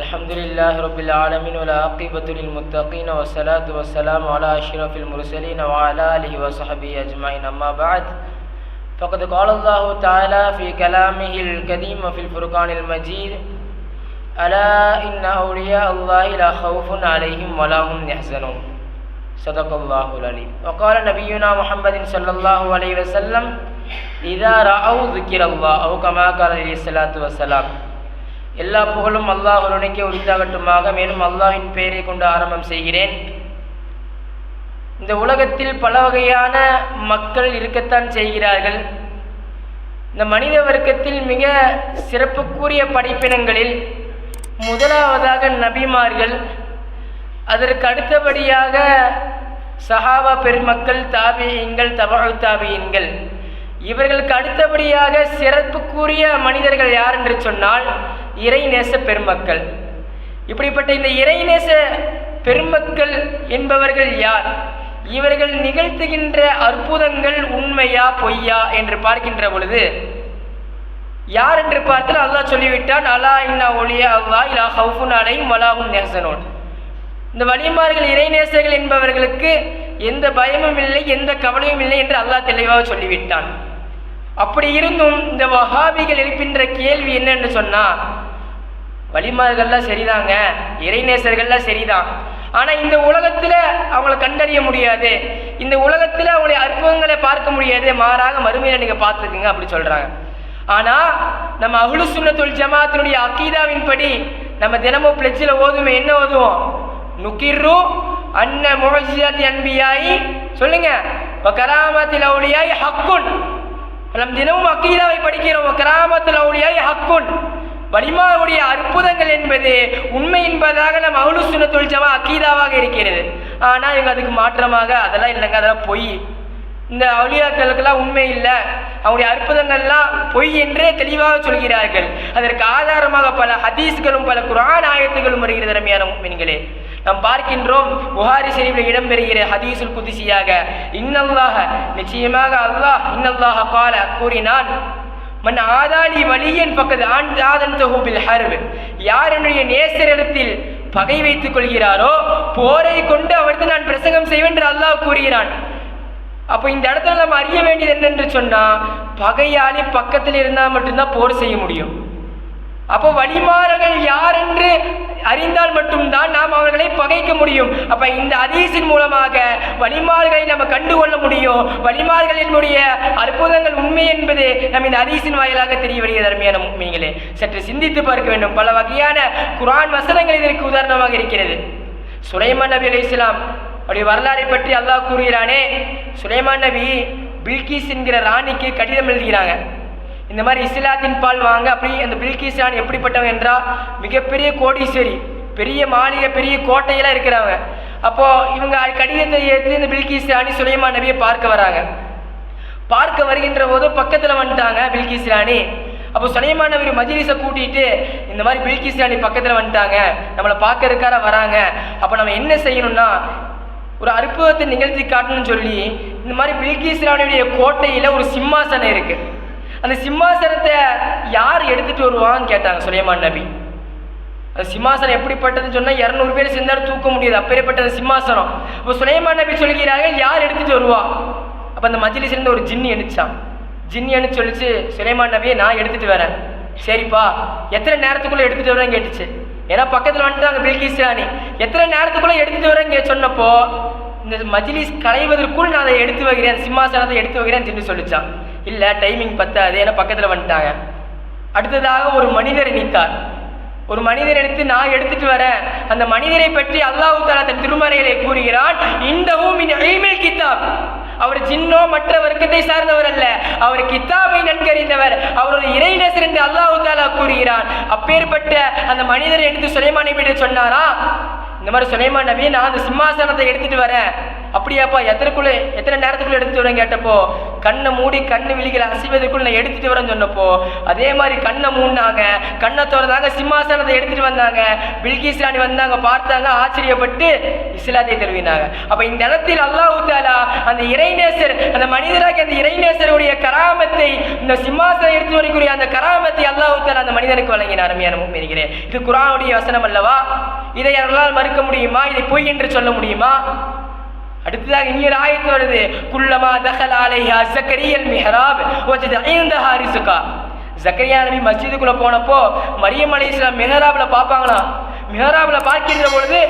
الحمد لله رب العالمين والعاقبة للمتقين والصلاة والسلام على أشرف المرسلين وعلى آله وصحبه أجمعين أما بعد فقد قال الله تعالى في كلامه القديم وفي الفرقان المجيد ألا إن أولياء الله لا خوف عليهم ولا هم يحزنون صدق الله العليم وقال نبينا محمد صلى الله عليه وسلم إذا رأوا ذكر الله أو كما قال عليه الصلاة والسلام எல்லா புகழும் அல்லாஹ் ஒருவனுக்கே உரித்தாகட்டுமாக. மேலும் அல்லாஹின் பெயரை கொண்டு ஆரம்பம் செய்கிறேன். இந்த உலகத்தில் பல வகையான மக்கள் இருக்கத்தான் செய்கிறார்கள். இந்த மனித வர்க்கத்தில் மிக சிறப்புக்குரிய படைப்பினங்களில் முதலாவதாக நபிமார்கள், அதற்கு அடுத்தபடியாக சஹாபா பெருமக்கள், தாபியீன்கள், தபஉ தாபியீன்கள். இவர்களுக்கு அடுத்தபடியாக சிறப்புக்குரிய மனிதர்கள் யார் என்று சொன்னால் இறைநேச பெருமக்கள். இப்படிப்பட்ட இந்த இறைநேச பெருமக்கள் என்பவர்கள் யார்? இவர்கள் நிகழ்த்துகின்ற அற்புதங்கள் உண்மையா பொய்யா என்று பார்க்கின்ற பொழுது யார் என்று பார்த்தால் அல்லாஹ் சொல்லிவிட்டான், அலா இன்னா ஒலியா அல்லாஹ் லா ஹவுஃபுன் அலைஹிம் வலா ஹும் யஹ்ஸனூன். இந்த வலிமார்கள் இறைநேசர்கள் என்பவர்களுக்கு எந்த பயமும் இல்லை, எந்த கவலையும் இல்லை என்று அல்லாஹ் தெளிவாக சொல்லிவிட்டான். அப்படி இருந்தும் இந்த வஹாபிகள் எழுப்பின்ற கேள்வி என்னன்னு சொன்னா, வலிமார்கள்லாம் சரிதாங்க, இறைநேசர்கள்லாம் சரிதான், ஆனா இந்த உலகத்துல அவங்களை கண்டறிய முடியாது, இந்த உலகத்துல அவங்களுடைய அற்புதங்களை பார்க்க முடியாது, மாறாக மறுமையில நீங்க பார்த்துக்குங்க அப்படி சொல்றாங்க. ஆனா நம்ம அஹ்லு சுன்னத் வல் ஜமாஅத்தினுடைய அகீதாவின் படி நம்ம தினமும் பிளட்ஜில் ஓதுமே, என்ன ஓதுவோம்? நுகிர்ரு அன்ன முஅஜிஸாத்தி அன்பியாயி சொல்லுங்க வகராமத்தில் அவுலியாய் ஹக்குன். நம்ம தினமும் அகீதாவை படிக்கிறோம். வகராமத்தில் அவுலியாய் ஹக்குன், வலிமாவுடைய அற்புதங்கள் என்பது உண்மை என்பதாக நம்ம அஹ்லு சுன்னத் வல் ஜமாஅத் அகீதாவாக இருக்கிறது. ஆனால் இவங்க அதுக்கு மாற்றமாக அதெல்லாம் இல்லைங்க, அதெல்லாம் பொய், இந்த அவுலியாக்களுக்கெல்லாம் உண்மை இல்லை, அவங்களுடைய அற்புதங்கள்லாம் பொய் என்றே தெளிவாக சொல்கிறார்கள். அதற்கு ஆதாரமாக பல ஹதீஸ்களும் பல குர்ஆன் ஆயத்துகளும் வருகிறது. ரம்யான முஃமின்களே, நாம் பார்க்கின்றோம் புகாரி ஷரீஃபில் இடம்பெறுகிற ஹதீஸுல் குதுசியாக, இன்னல்லாஹ நிச்சயமாக அல்லாஹ் இன்னல்லாஹ கால கூறினான், மன் ஆதாலி வலியன் பக்கத்து ஆதன்தஹு பில் ஹர்ப், யார் என்னுடைய நேசரிடத்தில் பகை வைத்துக் கொள்கிறாரோ போரை கொண்டு அவருக்கு நான் பிரசங்கம் செய்வேன் என்று அல்லாஹ் கூறுகிறான். அப்போ இந்த இடத்துல நம்ம அறிய வேண்டியது என்னென்று சொன்னா, பகையாளி பக்கத்தில் இருந்தால் மட்டும்தான் போர் செய்ய முடியும். அப்போ வலிமார்கள் யார் என்று அறிந்தால் மட்டும்தான் நாம் அவர்களை பகைக்க முடியும். அப்ப இந்த ஹதீஸின் மூலமாக வலிமார்களை நம்ம கண்டுகொள்ள முடியும். வலிமார்களினுடைய அற்புதங்கள் உண்மை என்பது நம்ம இந்த ஹதீஸின் வாயிலாக தெரிய வருகிறது. அருமையான முஃமினீங்களே, சற்று சிந்தித்து பார்க்க வேண்டும். பல வகையான குர்ஆன் வசனங்கள் இதற்கு உதாரணமாக இருக்கிறது. சுலைமான் நபி அலைஹிஸ்ஸலாம் அவருடைய வரலாறை பற்றி அல்லாஹ் கூறுகிறானே, சுலைமான் நபி பில்கீஸ் என்கிற ராணிக்கு கடிதம் எழுதுகிறாங்க, இந்த மாதிரி இஸ்லாத்தின் பால் வாங்க. அப்படி அந்த பில்கீஸ் ராணி எப்படிப்பட்டவங்க என்றால் மிகப்பெரிய கோடீஸ்வரி, பெரிய மாளிகை, பெரிய கோட்டையெல்லாம் இருக்கிறாங்க. அப்போ இவங்க கடிதத்தை ஏற்று இந்த பில்கீஸ் ராணி சுலைமான் நபியை பார்க்க வராங்க. பார்க்க வருகின்ற போது பக்கத்தில் வந்துட்டாங்க பில்கீஸ் ராணி. அப்போ சுலைமான் நபி மஜ்லிஸை கூட்டிட்டு, இந்த மாதிரி பில்கீஸ் ராணி பக்கத்தில் வந்துட்டாங்க, நம்மளை பார்க்க இருக்கார வராங்க, அப்போ நம்ம என்ன செய்யணும்னா ஒரு அற்புதத்தை நிகழ்த்தி காட்டணும்னு சொல்லி இந்த மாதிரி பில்கீஸ் ராணியுடைய கோட்டையில் ஒரு சிம்மாசனம் இருக்கு. அந்த சிம்மாசனத்தை யார் எடுத்துட்டு வருவான்னு கேட்டாங்க சுலைமான் நபி. அந்த சிம்மாசனம் எப்படிப்பட்டதுன்னு சொன்னால் 200 பேர் சேர்ந்தாலும் தூக்க முடியாது, அப்பேற்பட்ட சிம்மாசனம். இப்போ சுலைமான் நபி சொல்கிறார்கள் யார் எடுத்துட்டு வருவா? அப்போ அந்த மஜ்லிஸ்லேருந்து ஒரு ஜின்னி அனுப்பிச்சான். ஜின்னி அனுப்பிச்சு சொல்லிச்சு, சுலைமான் நபியை நான் எடுத்துட்டு வரேன். சரிப்பா, எத்தனை நேரத்துக்குள்ளே எடுத்துட்டு வரேன்னு கேட்டுச்சு. ஏன்னா பக்கத்தில் வந்துட்டாங்க பில்கீஸ் ராணி. எத்தனை நேரத்துக்குள்ளே எடுத்துட்டு வரேன்னு சொன்னப்போ, இந்த மஜ்லிஸ் களைவதற்குள் நான் அதை எடுத்து வைக்கிறேன், சிம்மாசனத்தை எடுத்து வைக்கிறேன்னு சொல்லி சொல்லிச்சான். இல்லை டைமிங் பத்தாது, ஏன்னா பக்கத்தில் வந்துட்டாங்க. அடுத்ததாக ஒரு மனிதர் நினைத்தார். ஒரு மனிதர் எடுத்து நான் எடுத்துட்டு வரேன். அந்த மனிதரை பற்றி அல்லாஹ் தஆலா தன் திருமறையிலே கூறுகிறான், இன்தஹு மின் இல்மில் கிதாப், அவர் ஜின்னோ மற்ற வர்க்கத்தை சார்ந்தவர் அல்ல, அவர் கிதாபை நன்கறிந்தவர், அவர் ஒரு இறைநேசர் என்று அல்லாஹ் தஆலா கூறுகிறான். அப்பேற்பட்ட அந்த மனிதரை எடுத்து சுலைமான் நபி சொன்னாரா, இந்த மாதிரி சுலைமான் நபி நான் அந்த சிம்மாசனத்தை எடுத்துட்டு வரேன், அப்படியாப்பா எத்தனை நேரத்துக்குள்ள எடுத்துட்டு வரேன் கேட்டப்போ, கண்ணை மூடி கண்ணு விழிகளை அசைவதற்குள்ள நான் எடுத்துட்டு வரேன்னு சொன்னப்போ, அதே மாதிரி கண்ணை மூடினாங்க, கண்ணை திறந்தாங்க, சிம்மாசனத்தை எடுத்துட்டு வந்தாங்க, பில்கிஸ் ராணி வந்தாங்க, பார்த்தாங்க, ஆச்சரியப்பட்டு இஸ்லாத்தை தழுவினாங்க. அப்ப இந்த இடத்தில் அல்லாஹ் தஆலா அந்த இறைநேசர், அந்த மனிதராக அந்த இறைநேசருடைய கராமத்தை, இந்த சிம்மாசனம் எடுத்து வரக்கூடிய அந்த கராமத்தை அல்லாஹ் தஆலா அந்த மனிதனுக்கு வழங்கினார். அருமையான முஃமினீங்களே, இது குர்ஆனுடைய வசனம் அல்லவா? இதை யாரால் மறுக்க முடியுமா? இதை பொய் என்று சொல்ல முடியுமா? அடுத்ததாக இன்னொரு ஆயத்து வருது, குல்லமா தகல அலைஹா ஸக்கரியா மிஹ்ராப் வஜத இன்தஹா ரிஸ்கா. ஜக்கரியா நபி மஸ்ஜிதுக்குள்ள போனப்போ மரியம் அலைஹிஸ்ஸலாம் மிஹ்ராப்ல பார்ப்பாங்களாம். மிஹ்ராப்ல பார்க்கின்ற பொழுது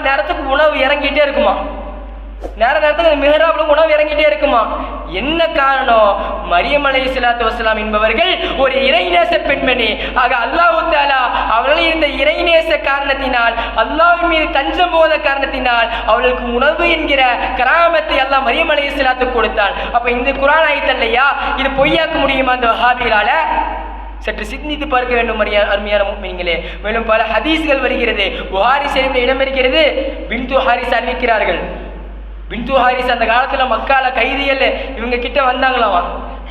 நேரத்துக்கு உணவு இறங்கிட்டே இருக்குமா, நேரத்துக்கு மிஹ்ராப்ல உணவு இறங்கிட்டே இருக்குமா. என்ன காரணம்? மரியம் அலைஹிஸ்ஸலாத்து வஸ்ஸலாம் என்பவர்கள் ஒரு இறைநேச பெண்மணி. ஆக அல்லாஹ் தஆலா அவர்கள் இந்த இறைநேச காரணத்தினால், அல்லாஹ்வின் மீது தஞ்சம் போத காரணத்தினால் அவர்களுக்கு உணவு என்கிற கராமத்தை அல்லாஹ் மரியம் அலைஹிஸ்ஸலாத்துக்கு கொடுத்தான். அப்ப இந்த குர்ஆன் ஆயத்து இல்லையா, இது பொய்யாக்க முடியுமா அந்த வஹாபிகளால? சற்று சிந்தித்து பார்க்க வேண்டும் அருமையான முஃமினீங்களே. மேலும் பல ஹதீஸ்கள் வருகிறது. புகாரி ஷரீஃபில் இடம் இருக்கிறது. பின்து ஹாரிஸ் அறிவிக்கிறார்கள். பின்து ஹாரிஸ் அந்த காலத்தில் மக்கால கைதிகள் இவங்க கிட்ட வந்தாங்களாமா.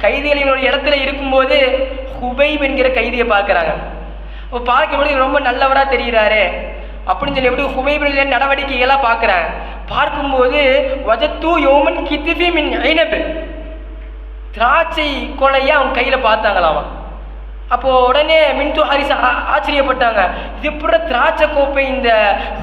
கைதிகள் இவங்களுடைய இடத்துல இருக்கும்போது ஹுபைப் என்கிற கைதியை பார்க்குறாங்க. அப்போ பார்க்கும்போது ரொம்ப நல்லவராக தெரிகிறாரு அப்படின்னு சொல்லி எப்படி ஹுபைப் நடவடிக்கைகளாக பார்க்குறாங்க. பார்க்கும்போது வஜத்து யோமன் கித்ஃபி மின் ஐனப், திராட்சை கொலையை அவங்க கையில் பார்த்தாங்களாமா. அப்போது உடனே மின்து ஹாரிஸ் ஆச்சரியப்பட்டாங்க, இது எப்படி திராட்சை கோப்பை இந்த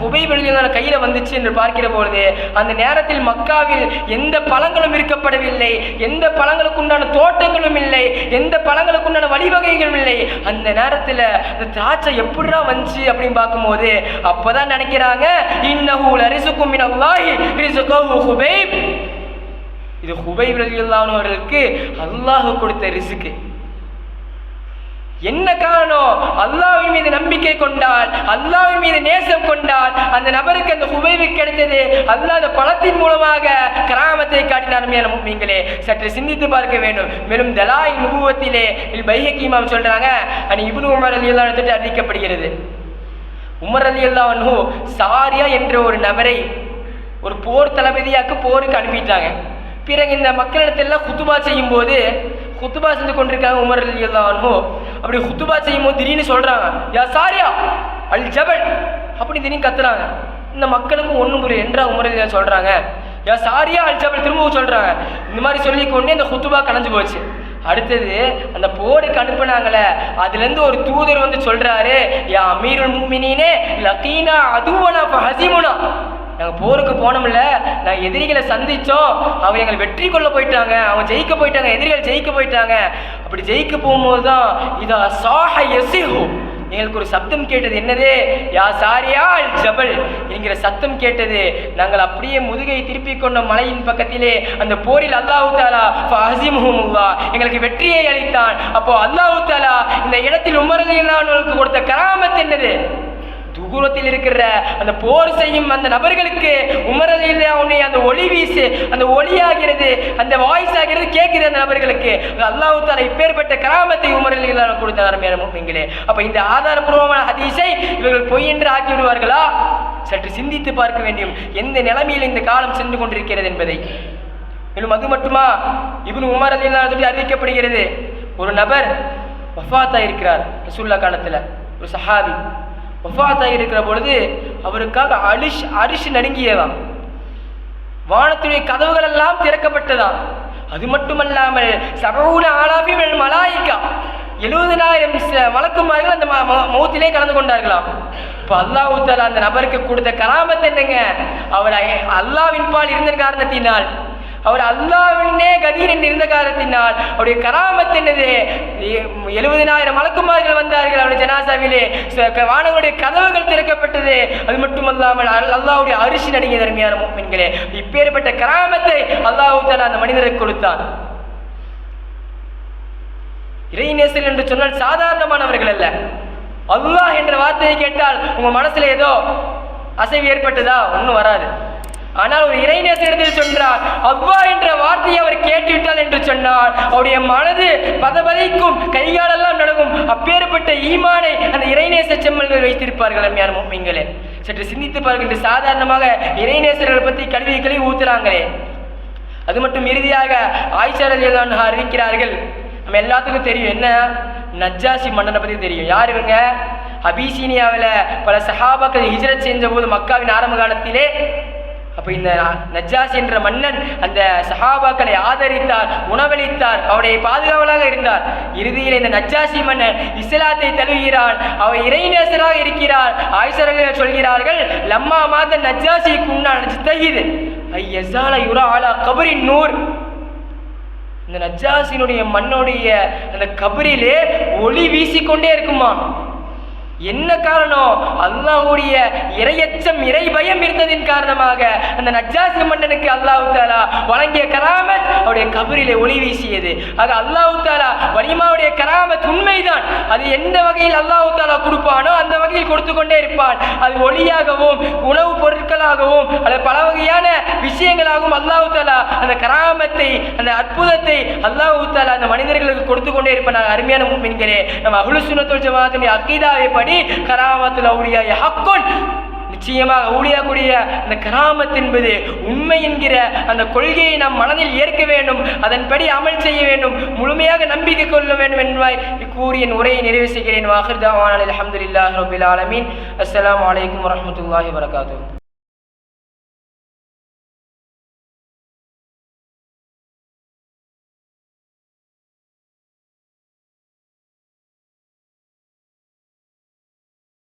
ஹுபைப் ரலியல்லாஹு கையில் வந்துச்சு என்று பார்க்கிற பொழுது, அந்த நேரத்தில் மக்காவில் எந்த பழங்களும் இருக்கப்படவில்லை, எந்த பழங்களுக்கு உண்டான தோட்டங்களும் இல்லை, எந்த பழங்களுக்கு உண்டான வழிவகைகளும் இல்லை. அந்த நேரத்தில் இந்த திராட்சை எப்படிடா வந்துச்சு அப்படின்னு பார்க்கும்போது அப்போதான் நினைக்கிறாங்க, இன்னஹு லரிஸுக்கும் மினல்லாஹி ரிஸ்குஹு ஹுபைப், இது ஹுபைப் ரலியல்லாஹு அவர்களுக்கு அல்லாஹ் கொடுத்த ரிஸ்க். என்ன காரணம்? அல்லாஹ்வின் மீது நம்பிக்கை கொண்டால், அல்லாஹ்வின் மீது நேசம் கொண்டால் அந்த நபருக்கு அந்த ஹுபைபுக்கு கிடைத்தது அல்லாஹ் அந்த பழத்தின் மூலமாக கராமத்தை காட்டினார். முஃமினீங்களே, சற்று சிந்தித்து பார்க்க வேண்டும். மேலும் தலாயில் நுபுவத்திலே பைஹகி இமாம் சொல்றாங்க, இப்னு உமர் ரலியல்லாஹு அன்ஹு அறிவிக்கப்படுகிறது. உமர் ரலியல்லாஹு அன்ஹு சாரியா என்ற ஒரு நபரை ஒரு போர் தளபதியாக்கு போருக்கு அனுப்பிட்டாங்க. பிறகு இந்த மக்களிடத்தெல்லாம் குத்துபா செய்யும் போது, குத்துபா செஞ்சு கொண்டிருக்காங்க உமர் ரலியல்லாஹு அன்ஹு. அப்படி குத்துபா செய்யும் போது திடீர்னு சொல்றாங்க, யா சாரியா அல் ஜபல் அப்படி திடீர்னு கத்துறாங்க. இந்த மக்களுக்கு ஒன்றும் புரியல. என்றா உமர் ரலியல்லாஹு சொல்றாங்க, யா சாரியா அல் ஜபல் திரும்பவும் சொல்றாங்க. இந்த மாதிரி சொல்லிக்கொண்டே அந்த குத்துபா கலைஞ்சு போச்சு. அடுத்தது அந்த போருக்கு அனுப்பினாங்களே, அதுலேருந்து ஒரு தூதர் வந்து சொல்றாரு, யா அமீருல் முஃமினீனே லகீனா அதுவனா ஃபஹஸிமுனா, நாங்கள் போருக்கு போனோம்ல, நாங்கள் எதிரிகளை சந்தித்தோம், அவங்க எங்களை வெற்றி கொள்ள போயிட்டாங்க, அவங்க ஜெயிக்க போயிட்டாங்க, எதிரிகள் ஜெயிக்க போயிட்டாங்க. அப்படி ஜெயிக்க போகும்போது தான் இதா சாஹ யஸிஹு, எங்களுக்கு ஒரு சப்தம் கேட்டது. என்னது? யா சாரியா அல் ஜபல் என்கிற சத்தம் கேட்டது. நாங்கள் அப்படியே முதுகை திருப்பி கொண்ட மலையின் பக்கத்திலே அந்த போரில் அல்லாஹ் தஆலா ஃபஹஸிமுஹுமுல்லாஹ் எங்களுக்கு வெற்றியை அளித்தான். அப்போ அல்லாஹ் தஆலா இந்த இடத்தில் உமர் ரலியல்லாஹு அன்ஹுவுக்கு கொடுத்த கராமத் என்னது? தூரத்தில் இருக்கிற அந்த போர் செய்யும் அந்த நபர்களுக்கு உமர் ரலியல்லாஹு அன்ஹு அந்த ஒளி வீசு, அந்த ஒளியாகிறது, அந்த வாய்ஸ் ஆகிறது கேட்குது அந்த நபர்களுக்கு. அல்லாஹ் தஆலா இப்பேற்பட்ட கராமத்தை உமர் ரலியல்லாஹு அன்ஹு கொடுத்தார். அருமையான முஃமினீங்களே, அப்ப இந்த ஆதாரபூர்வமான ஹதீஸை இவர்கள் பொய் என்று ஆக்கி விடுவார்களா? சற்று சிந்தித்து பார்க்க வேண்டும் எந்த நிலைமையில் இந்த காலம் சென்று கொண்டிருக்கிறது என்பதை. மேலும் அது மட்டுமா, இப்னு உமர் ரலியல்லாஹு அன்ஹு அறிவிக்கப்படுகிறது, ஒரு நபர் வஃபாத் ஆயிருக்கிறார் ரசூலுல்லாஹ் காலத்தில். ஒரு சஹாபி வஃபாத்தாக இருக்கிற பொழுது அவருக்காக அரிசி நடுங்கியதாம், வானத்துடைய கதவுகள் எல்லாம் திறக்கப்பட்டதாம். அது மட்டுமல்லாமல் 70,000 மலாயிகா 70,000 மலக்குமார்கள் அந்த மௌத்திலே கலந்து கொண்டார்களாம். இப்போ அல்லாஹ் தஆலா அந்த நபருக்கு கொடுத்த கராமத் என்னங்க? அவர் அல்லாஹ்வின் பால் இருந்த காரணத்தினால், அவர் அல்லாஹ்வினே கதீர் என்று இருந்த காரணத்தினால் அவருடைய கராமத் என்னது? 70,000 மலக்குமார்கள் வந்தார்கள் அவருடைய ஜனாசாவிலே, வானங்களுடைய கதவுகள் திறக்கப்பட்டது. அது மட்டுமல்லாமல் அல்லாஹ்வுடைய அரிசி நடுங்கிய அருமையான முஃமின்களே, இப்பேற்பட்ட கராமத்தை அல்லாஹ் தஆலா அந்த மனிதருக்கு கொடுத்தான். இறைநேசர் என்று சொன்னால் சாதாரணமானவர்கள் அல்ல. அல்லாஹ் என்ற வார்த்தையை கேட்டால் உங்க மனசுல ஏதோ அசைவு ஏற்பட்டதா? ஒன்றும் வராது. ஆனால் ஒரு இறைநேசரிடத்தில் சொன்னார், அல்லாஹ் என்ற வார்த்தையை அவர் கேட்டுவிட்டால் என்று சொன்னார் அவருடைய மனது பதபதைக்கும், கைகாலெல்லாம் நடக்கும். அப்பேற்பட்ட ஈமானை அந்த இறைநேச செம்மல்கள் வைத்திருப்பார்கள். அருமையான முஃமின்களே, சற்று சிந்தித்து பாருங்கள். சாதாரணமாக இறைநேசர்களை பற்றி கழுவி ஊத்துறாங்களே. அது மட்டும் இறுதியாக ஆயிஷா ரலியல்லாஹு அன்ஹா அறிவிக்கிறார்கள், நம்ம எல்லாத்துக்கும் தெரியும் என்ன, நஜ்ஜாசி மன்னனை பற்றி தெரியும். யார் இவங்க? அபிசீனியாவில் பல சஹாபாக்கள் ஹிஜ்ரத் செஞ்ச போது மக்காவின் ஆரம்ப காலத்திலே அப்போ இந்த நஜ்ஜாசி என்ற மன்னன் அந்த சஹாபாக்களை ஆதரித்தார், உணவளித்தார், அவருடைய பாதுகாவலாக இருந்தார். இறுதியில் இந்த நஜ்ஜாசி மன்னன் இஸ்லாத்தை தழுவுகிறான், அவர் இறைநேசராக இருக்கிறார். ஆயிஷா ரலியல்லாஹு சொல்கிறார்கள், லம்மா மாத நஜ்ஜாசி குன்னான் ஜித்தஹித் ஐயஸால யுரா அலா கபரின் நூர். இந்த நஜ்ஜாசினுடைய மண்ணுடைய அந்த கபரிலே ஒளி வீசிக்கொண்டே இருக்குமா. என்ன காரணம்? அல்லாஹ்வுடைய இறையச்சம், இறை பயம் இருந்ததின் காரணமாக அந்த நஜ்ஜாசி மன்னனுக்கு அல்லாஹ் தஆலா வழங்கிய கராமத் அவருடைய கபரிலே ஒளி வீசியது. ஆக அல்லாஹ் தஆலா வலிமாவுடைய கராமத் உண்மைதான். அது எந்த வகையில் அல்லாஹ் தஆலா கொடுப்பானோ அந்த வகையில் கொடுத்து கொண்டே இருப்பான். அது ஒளியாகவும் உணவுப் பொருட்களாகவும் அல்லது பல வகையான விஷயங்களாகவும் அல்லாஹ் தஆலா அந்த கராமத்தை, அந்த அற்புதத்தை அல்லாஹ் தஆலா அந்த மனிதர்களுக்கு கொடுத்து கொண்டே இருப்பான். அருமையான முஃமின்களே, நம்ம அஹ்லுஸ் சுன்னத் வல் ஜமாஅத்துடைய அகீதாவை படி கராமத்துல் அவுலியா ஹக்குன், நிச்சயமாக அவுலியாக்குடைய அந்த கராமத் என்பது உண்மை என்கிற அந்த கொள்கையை நாம் மனதில் ஏற்க வேண்டும், அதன்படி அமல் செய்ய வேண்டும், முழுமையாக நம்பிக்கை கொள்ள வேண்டும் என்பதை கூறி என் உரையை நிறைவு செய்கிறேன். வாஹிர் தஅவானா அல்ஹம்துலில்லாஹி ரப்பில் ஆலமீன். அஸ்ஸலாமு அலைக்கும் வரஹ்மத்துல்லாஹி வபரகாத்துஹு.